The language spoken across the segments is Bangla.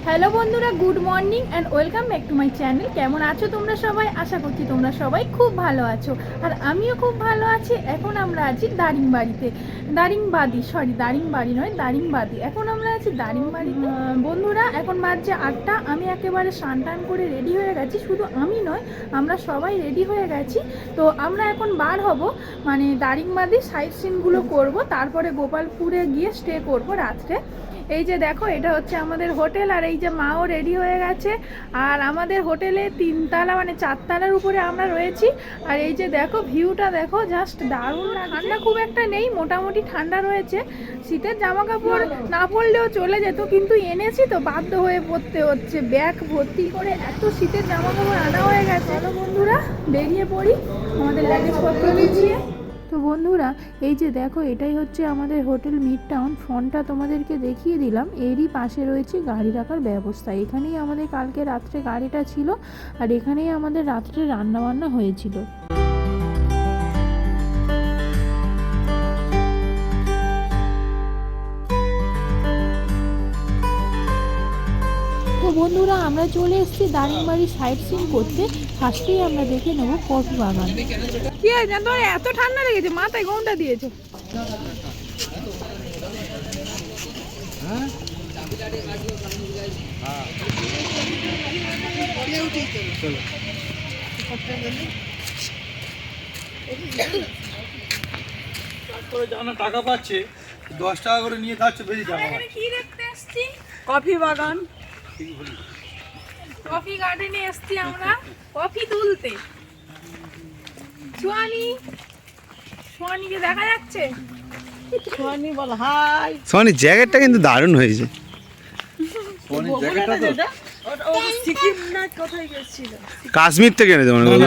হ্যালো বন্ধুরা, good morning and welcome back to my channel. কেমন আছো তোমরা সবাই? আশা করছি তোমরা সবাই খুব ভালো আছো, আর আমিও খুব ভালো আছি। এখন আমরা আছি দারিংবাড়িতে, দারিংবাড়ি নয়, দারিংবাড়ি। এখন আমরা আছি দারিংবাড়িতে। বন্ধুরা, এখন বাজছে 8টা। আমি একেবারে স্নান করে রেডি হয়ে গেছি। শুধু আমি নয়, আমরা সবাই রেডি হয়ে গেছি। তো আমরা এখন বার হব, মানে দারিংবাড়ি সাইট সিনগুলো করবো, তারপরে গোপালপুরে গিয়ে স্টে করব রাত্রে। এই যে দেখো, এটা হচ্ছে আমাদের হোটেল, আর এই যে মাও রেডি হয়ে গেছে। আর আমাদের হোটেলে 3তলা মানে 4তলার উপরে আমরা রয়েছি। আর এই যে দেখো, ভিউটা দেখো, জাস্ট দারুণ লাগে। ঠান্ডা খুব একটা নেই, মোটামুটি ঠান্ডা রয়েছে। শীতের জামা কাপড় না পরলেও চলে যেত, কিন্তু এনেছি তো বাধ্য হয়ে পরতে হচ্ছে। ব্যাগ ভর্তি করে এত শীতের জামা কাপড় আনা হয়ে গেছে। চলো বন্ধুরা, বেরিয়ে পড়ি আমাদের লাগেজপত্র গুছিয়ে। তো বন্ধুরা, এই যে দেখো, এটাই হচ্ছে আমাদের হোটেল মিড টাউন। ফোনটা তোমাদেরকে দেখিয়ে দিলাম। এরই পাশে রয়েছে গাড়ি রাখার ব্যবস্থা। এখানেই আমাদের কালকে রাত্রে গাড়িটা ছিল, আর এখানেই আমাদের রাত্রে রান্নাবান্না হয়েছিল। তো বন্ধুরা, আমরা চলে এসেছি দারিংবাড়ি সাইট সিন করতে। ফার্স্টেই আমরা দেখে নেবো কফি বাগান। কি আছে তোর এত ঠান্ডা লেগেছে? মাথায় ঘোমটা দিয়েছো? টাকা পাচ্ছে 10 টাকা করে নিয়ে খাচ্ছে, বেশি টাকা। কি দেখতে এসছি? কফি বাগান, কফি গার্ডেনে এসছি আমরা কফি তুলতে। সোয়ানিকে দেখা যাচ্ছে? সোয়ানি বল হাই। সোয়ানির জ্যাকেটটা কিন্তু দারুণ হয়েছে। সোয়ানির জ্যাকেটটা তো ও সিকিম না কোথায় গেছিল? কাশ্মীর থেকে এনেছে মনে হয়।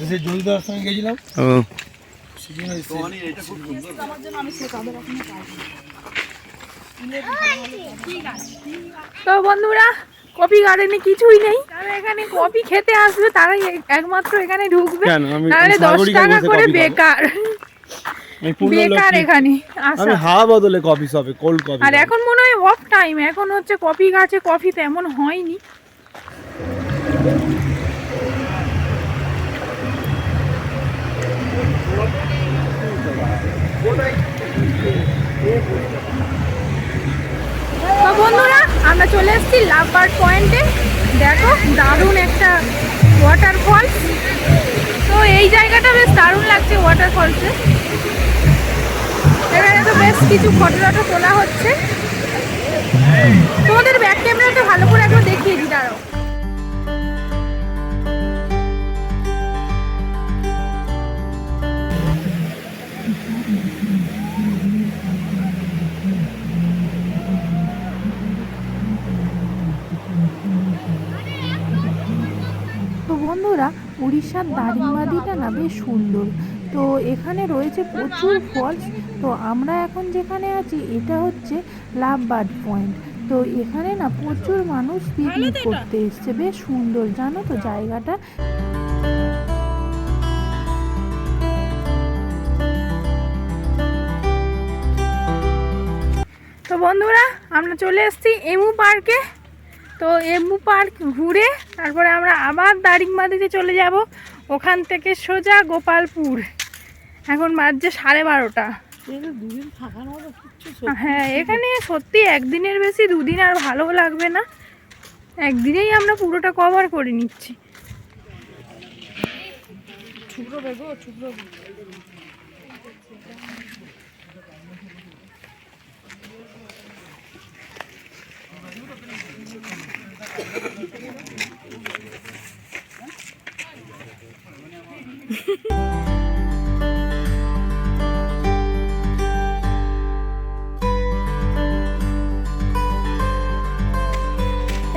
এসে জলদার সঙ্গে গেছিলাম। ও সোয়ানি এটা খুব সুন্দর। আমার জন্য আমি সে কাদের এখন পাই। ঠিক আছে। তো বন্ধুরা, কফি গার্ডেনে কিছুই নেই। যারা এখানে কফি খেতে আসবে তারাই একমাত্র এখানে ঢুকবে, তাহলে 10 টাকা করে বেকার বেকার এখানে আসা। আমি হাওয়া বদলে কফি শপে, কোল্ড কফি। আর এখন মনে হয় অফ টাইম, এখন হচ্ছে কফি গাছে কফি তেমন হয়নি। তো বন্ধুরা, আমরা চলে এসেছি লাভ বার্ড পয়েন্টে। দেখো, দারুণ একটা ওয়াটারফল। তো এই জায়গাটা বেশ দারুণ লাগছে ওয়াটারফলসে। এখানে তো বেশ কিছু ফটো টটো তোলা হচ্ছে। তোমাদের ব্যাক ক্যামেরাতে ভালো করে একবার দেখিয়ে দিই, দাঁড়াও। তো বন্ধুরা, উড়িষ্যার দারিংবাড়িটা না বেশ সুন্দর। তো এখানে রয়েছে প্রচুর ফলস। তো আমরা এখন যেখানে আছি এটা হচ্ছে লাভ বার্ড পয়েন্ট। তো এখানে না প্রচুর মানুষ পিকনিক করতে এসছে। বেশ সুন্দর জানো তো জায়গাটা। তো বন্ধুরা, আমরা চলে এসেছি এমু পার্কে। তো এমু পার্ক ঘুরে তারপরে আমরা আবার দারিংবাড়িতে চলে যাব। ওখান থেকে সোজা গোপালপুর। এখন বাজছে 12:30। হ্যাঁ, এখানে সত্যি একদিনের বেশি 2 দিন আর ভালো লাগবে না। একদিনেই আমরা পুরোটা কভার করে নিচ্ছি।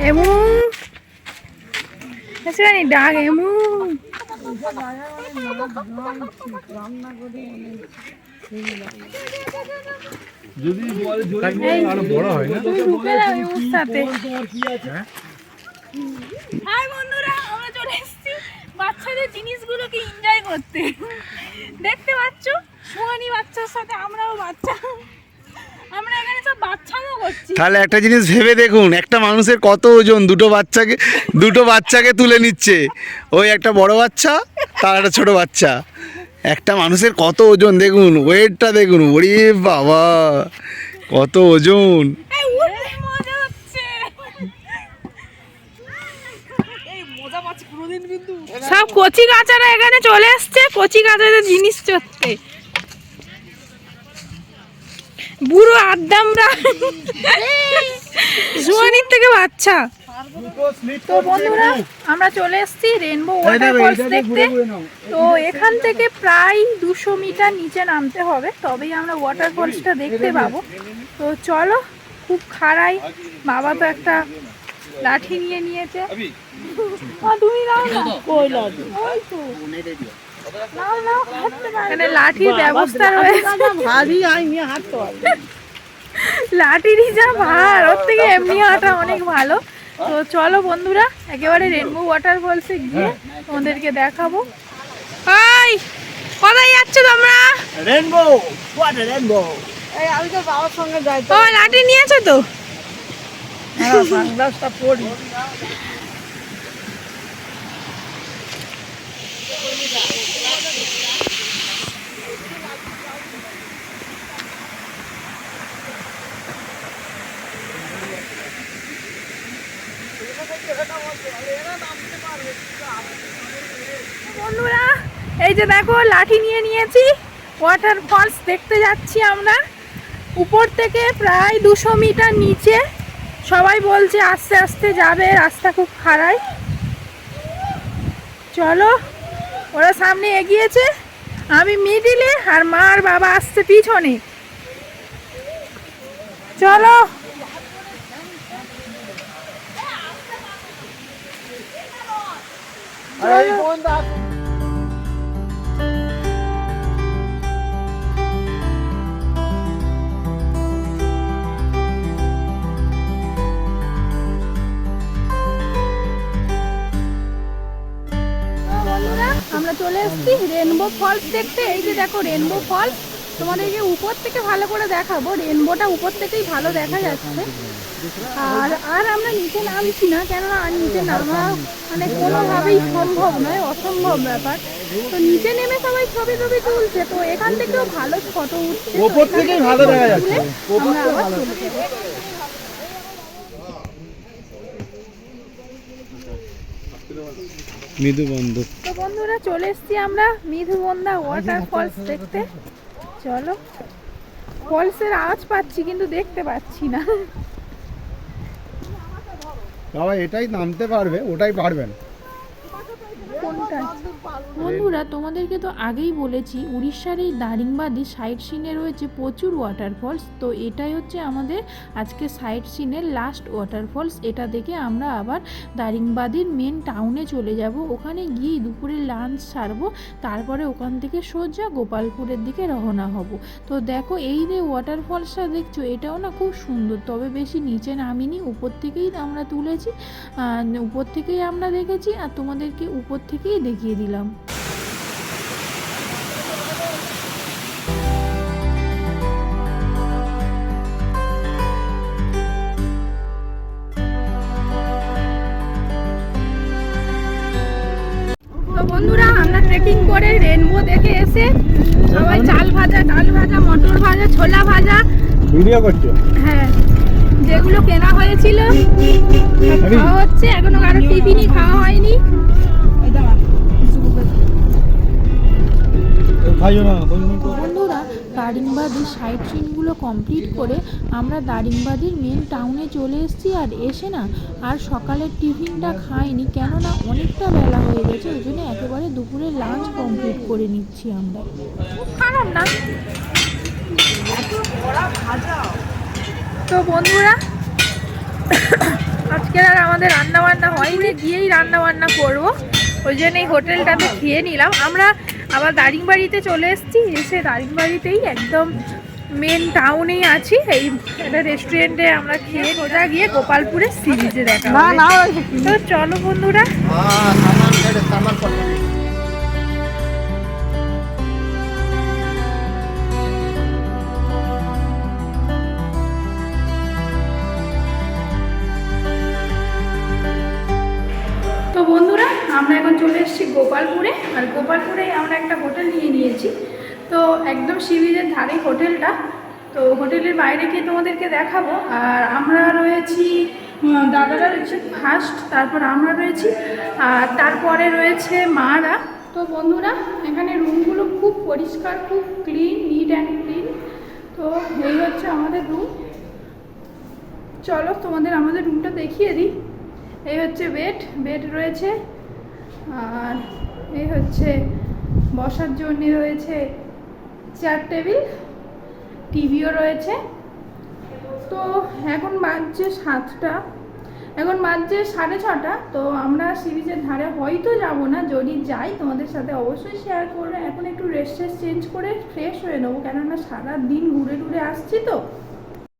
এমু ডাক, এমু যদি বলে আরো বড় হয় না, তুমি ঢুকে যাও এমুর সাথে। হাই বন্ধুরা, আমরা চলে এসেছি বাচ্চাদের জিনিসগুলোকে এনজয় করতে। দেখতে পাচ্ছ, সোয়ানি বাচ্চার সাথে আমরাও বাচ্চা। আমরা এখানে সব বাচ্চামো করছি। তাহলে একটা জিনিস ভেবে দেখুন, একটা মানুষের কত ওজন, দুটো বাচ্চাকে তুলে নিচ্ছে। ওই একটা বড় বাচ্চা, তার একটা ছোট বাচ্চা। একটা মানুষের কত ওজন দেখুন, ওয়েটটা দেখুন, ওরে বাবা কত ওজন। এই উঠতে মজা হচ্ছে। সব কচি কাচারা এখানে চলে এসছে, কচি কাচাদের জিনিস চড়তে। বুড়ো আড্ডামরা জোয়ানির থেকে বাচ্চা। তো বন্ধুরা আমরা চলে এসেছি রেনবো ওয়াটারফলস দেখতে। তো এখান থেকে প্রায় 200 মিটার নিচে নামতে হবে, তবেই আমরা ওয়াটারফলসটা দেখতে পাবো। তো চলো, খুব খাড়াই। বাবা তো একটা লাঠি নিয়ে নিয়েছে। তুমি নাও না, কই লাঠি? ওই তো নাও নাও, এখানে লাঠির ব্যবস্থা রয়েছে। লাঠিরই যা ভার, ওর থেকে এমনি হাঁটা অনেক ভালো। তো চলো বন্ধুরা, একেবারে রেনবো ওয়াটারফলসে গিয়ে তোমাদেরকে দেখাবো। হাই, কোথায় যাচ্ছ তোমরা? Rainbow, water rainbow. এই আমি তো বাবার সঙ্গে যাই তো। ও লাঠি নিয়েছো তো? হ্যাঁ, সানগ্লাসটা পরি। বন্ধুরা এই যে দেখো, লাঠি নিয়ে নিয়েছি, ওয়াটারফলস দেখতে যাচ্ছি আমরা। উপর থেকে প্রায় 200 মিটার নিচে। সবাই বলছে আস্তে আস্তে যাবে, রাস্তা খুব খারাপ। চলো, ওরা সামনে এগিয়েছে, আমি মিডিলে, আর মা আর বাবা আসছে পিছনে। চলো। আমরা চলে এসেছি রেনবো ফলস দেখতে। এই যে দেখো রেনবো ফলস, তোমাদেরকে উপর থেকে ভালো করে দেখাবো। রেনবোটা উপর থেকেই ভালো দেখা যাচ্ছে। আর আমরা নিচে নামছি না, কেননা আর নিচে নামা মানে কোনোভাবেই সম্ভব নয়, অসম্ভব ব্যাপার। তো নিচে নেমে সবাই ছবি তুলছে, তো এখান থেকেও ভালো ফটো উঠছে। উপর থেকেই ভালো দেখা যাচ্ছে। আমরা আবার চলে যাবো। মৃদুবন্ধ। তো বন্ধুরা চলে এসেছি আমরা মৃদুবন্ধা ওয়াটারফলস দেখতে। চলো, ফলসের আওয়াজ পাচ্ছি কিন্তু দেখতে পাচ্ছি না। বাবা এটাই নামতে পারবে, ওটাই পারবেন। কোনটা? বন্ধুরা তোমাদেরকে তো আগেই বলেছি, উড়িষ্যার এই দারিংবাদী সাইট সিনে রয়েছে প্রচুর ওয়াটারফলস। তো এটাই হচ্ছে আমাদের আজকে সাইট সিনের লাস্ট ওয়াটারফলস। এটা দেখে আমরা আবার দারিংবাদীর মেন টাউনে চলে যাব। ওখানে গিয়ে দুপুরে লাঞ্চ সারবো, তারপরে ওখান থেকে সোজা গোপালপুরের দিকে রওনা হব। তো দেখো এই যে ওয়াটারফলসটা দেখছো, এটাও না খুব সুন্দর, তবে বেশি নিচে নামিনি, উপর থেকেই আমরা তুলেছি, উপর থেকেই আমরা দেখেছি, আর তোমাদেরকে উপর থেকেই দেখিয়ে দিলাম। তো বন্ধুরা আমরা ট্রেকিং করে রেনবো দেখে এসে সবাই চাল ভাজা, ডাল ভাজা, মটর ভাজা, ছোলা ভাজা, ভিডিও করছো? হ্যাঁ, যেগুলো কেনা হয়েছিল খাওয়া হচ্ছে। এখনো কারো টিফিনই খাওয়া হয়নি। বন্ধুরা দারিংবাদীর সাইট সিনগুলো কমপ্লিট করে আমরা দারিংবাদীর মেন টাউনে চলে এসেছি। আর এসে না আর সকালের টিফিনটা খাইনি, কেননা অনেকটা বেলা হয়ে গেছে, ওই জন্য একেবারে দুপুরে লাঞ্চ কমপ্লিট করে নিচ্ছি আমরা। খারাপ না। তো বন্ধুরা আজকে আর আমাদের রান্না বান্না হয়নি, গিয়েই রান্না বান্না করবো, ওই জন্য এই হোটেলটাতে খেয়ে নিলাম। আমরা আবার দারিংবাড়িতে চলে এসেছি। এসে দারিংবাড়িতেই একদম মেন টাউনেই আছি। এই একটা রেস্টুরেন্টে আমরা খেয়ে সোজা গিয়ে গোপালপুরের সি বিচে দেখা হবে। তো চলো বন্ধুরা। আমরা এখন চলে এসেছি গোপালপুরে, আর গোপালপুরেই আমরা একটা হোটেল নিয়ে নিয়েছি। তো একদম সি বিচের ধারে হোটেলটা। তো হোটেলের বাইরে গিয়ে তোমাদেরকে দেখাবো। আর আমরা রয়েছি, দাদারা রয়েছে ফার্স্ট, তারপর আমরা রয়েছি, আর তারপরে রয়েছে মারা। তো বন্ধুরা, এখানে রুমগুলো খুব পরিষ্কার, খুব ক্লিন, নিট অ্যান্ড ক্লিন। তো এই হচ্ছে আমাদের রুম। চলো তোমাদের আমাদের রুমটা দেখিয়ে দিই। এই হচ্ছে বেড রয়েছে, আর এই হচ্ছে বসার জন্য রয়েছে চেয়ার টেবিল, টিভিও রয়েছে। তো এখন বাজছে 7টা, এখন বাজছে 6:30। তো আমরা সি বিচের ধারে হয়তো যাব না, যদি যাই তোমাদের সাথে অবশ্যই শেয়ার করবো। এখন একটু রেস্ট চেঞ্জ করে ফ্রেশ হয়ে নেবো, কেননা সারা দিন ঘুরে আসছি। তো